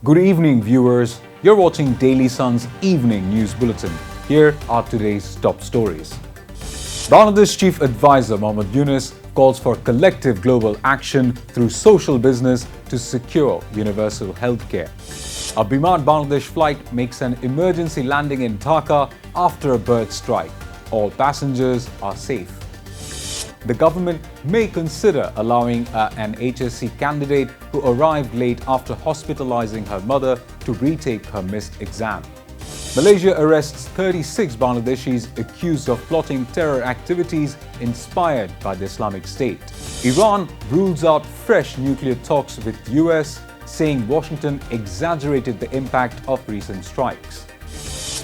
Good evening, viewers. You're watching Daily Sun's Evening News Bulletin. Here are today's top stories. Bangladesh Chief Advisor Mohammad Yunus calls for collective global action through social business to secure universal healthcare. A Biman Bangladesh flight makes an emergency landing in Dhaka after a bird strike. All passengers are safe. The government may consider allowing an HSC candidate who arrived late after hospitalizing her mother to retake her missed exam. Malaysia arrests 36 Bangladeshis accused of plotting terror activities inspired by the Islamic State. Iran rules out fresh nuclear talks with US, saying Washington exaggerated the impact of recent strikes.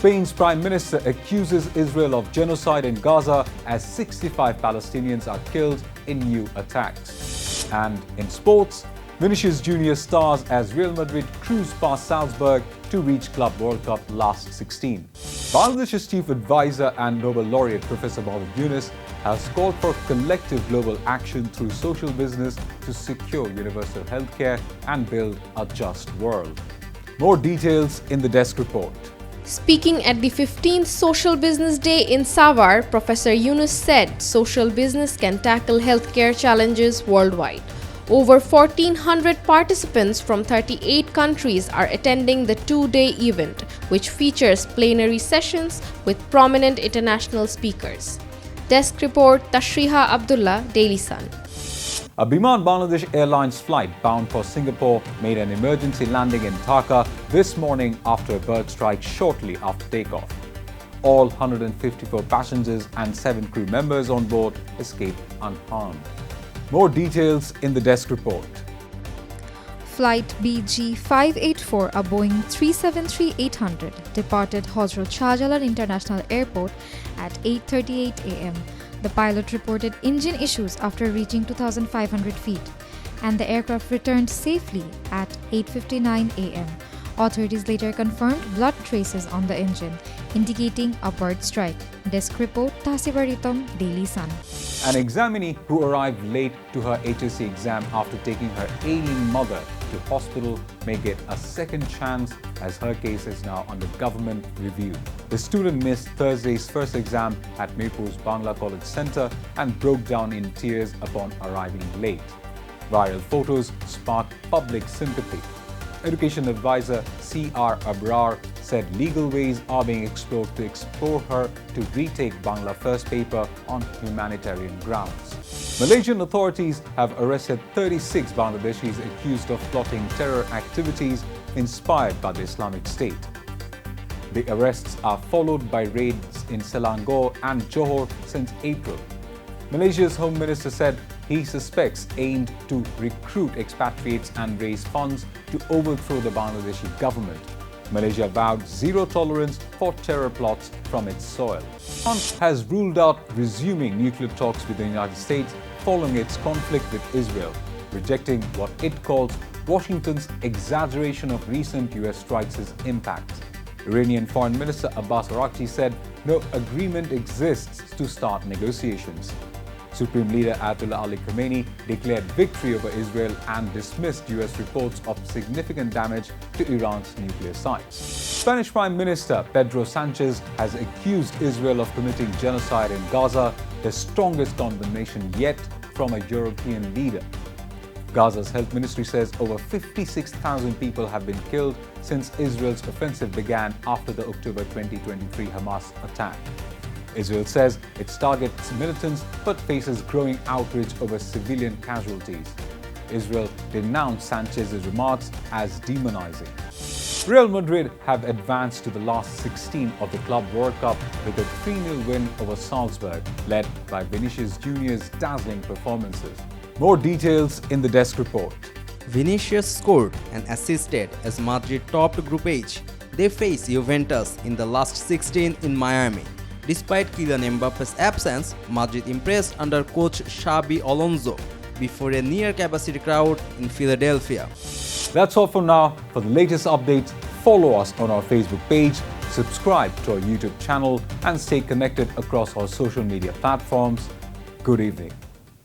Spain's Prime Minister accuses Israel of genocide in Gaza as 65 Palestinians are killed in new attacks. And in sports, Vinicius Jr. stars as Real Madrid cruise past Salzburg to reach Club World Cup last 16. Bangladesh's chief advisor and Nobel laureate Professor Mohammad Yunus has called for collective global action through social business to secure universal healthcare and build a just world. More details in the desk report. Speaking at the 15th Social Business Day in Savar, Professor Yunus said social business can tackle healthcare challenges worldwide. Over 1,400 participants from 38 countries are attending the two-day event, which features plenary sessions with prominent international speakers. Desk report Tashriha Abdullah, Daily Sun. A Biman Bangladesh Airlines flight bound for Singapore made an emergency landing in Dhaka this morning after a bird strike shortly after takeoff. All 154 passengers and 7 crew members on board escaped unharmed. More details in the desk report. Flight BG584, a Boeing 373-800, departed Hosrul Shahjalan International Airport at 8:38 a.m. The pilot reported engine issues after reaching 2,500 feet, and the aircraft returned safely at 8:59 a.m. Authorities later confirmed blood traces on the engine, indicating a bird strike. Desk report Tasibaritom, Daily Sun. An examinee who arrived late to her HSC exam after taking her ailing mother to hospital may get a second chance as her case is now under government review. The student missed Thursday's first exam at Mirpur's Bangla College Centre and broke down in tears upon arriving late. Viral photos sparked public sympathy. Education advisor C.R. Abrar said legal ways are being explored to explore her to retake Bangla first paper on humanitarian grounds. Malaysian authorities have arrested 36 Bangladeshis accused of plotting terror activities inspired by the Islamic State. The arrests are followed by raids in Selangor and Johor since April. Malaysia's Home Minister said he suspects aimed to recruit expatriates and raise funds to overthrow the Bangladeshi government. Malaysia vowed zero tolerance for terror plots from its soil. Iran has ruled out resuming nuclear talks with the United States following its conflict with Israel, rejecting what it calls Washington's exaggeration of recent US strikes' impact. Iranian Foreign Minister Abbas Araghchi said no agreement exists to start negotiations. Supreme Leader Ayatollah Ali Khamenei declared victory over Israel and dismissed US reports of significant damage to Iran's nuclear sites. Spanish Prime Minister Pedro Sanchez has accused Israel of committing genocide in Gaza, the strongest condemnation yet from a European leader. Gaza's health ministry says over 56,000 people have been killed since Israel's offensive began after the October 2023 Hamas attack. Israel says it targets militants but faces growing outrage over civilian casualties. Israel denounced Sanchez's remarks as demonizing. Real Madrid have advanced to the last 16 of the Club World Cup with a 3-0 win over Salzburg, led by Vinicius Jr.'s dazzling performances. More details in the desk report. Vinicius scored and assisted as Madrid topped Group H. They face Juventus in the last 16 in Miami. Despite Kylian Mbappe's absence, Madrid impressed under coach Xabi Alonso before a near-capacity crowd in Philadelphia. That's all for now. For the latest updates, follow us on our Facebook page, subscribe to our YouTube channel, and stay connected across our social media platforms. Good evening.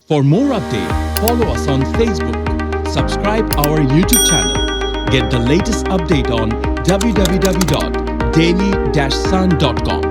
For more updates, follow us on Facebook, subscribe our YouTube channel, Get the latest update on www.daily-sun.com.